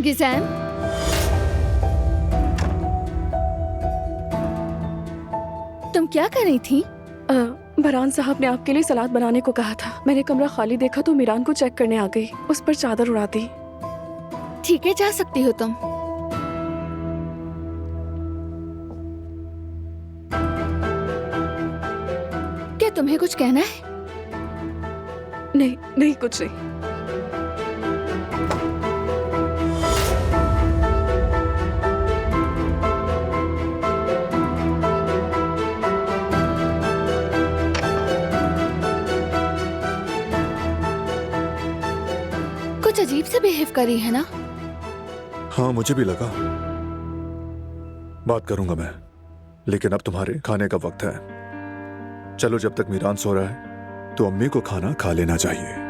गिज़ैन, तुम क्या कर रही थी? बरहान साहब ने आपके लिए सलाद बनाने को कहा था। मैंने कमरा खाली देखा तो मीरान को चेक करने आ गई। उस पर चादर उड़ा दी। ठीक है, जा सकती हो तुम। क्या तुम्हें कुछ कहना है? नहीं नहीं, कुछ नहीं। कुछ अजीब से बिहेव करी है ना? हाँ, मुझे भी लगा। बात करूंगा मैं, लेकिन अब तुम्हारे खाने का वक्त है। चलो, जब तक मीरान सो रहा है तो अम्मी को खाना खा लेना चाहिए।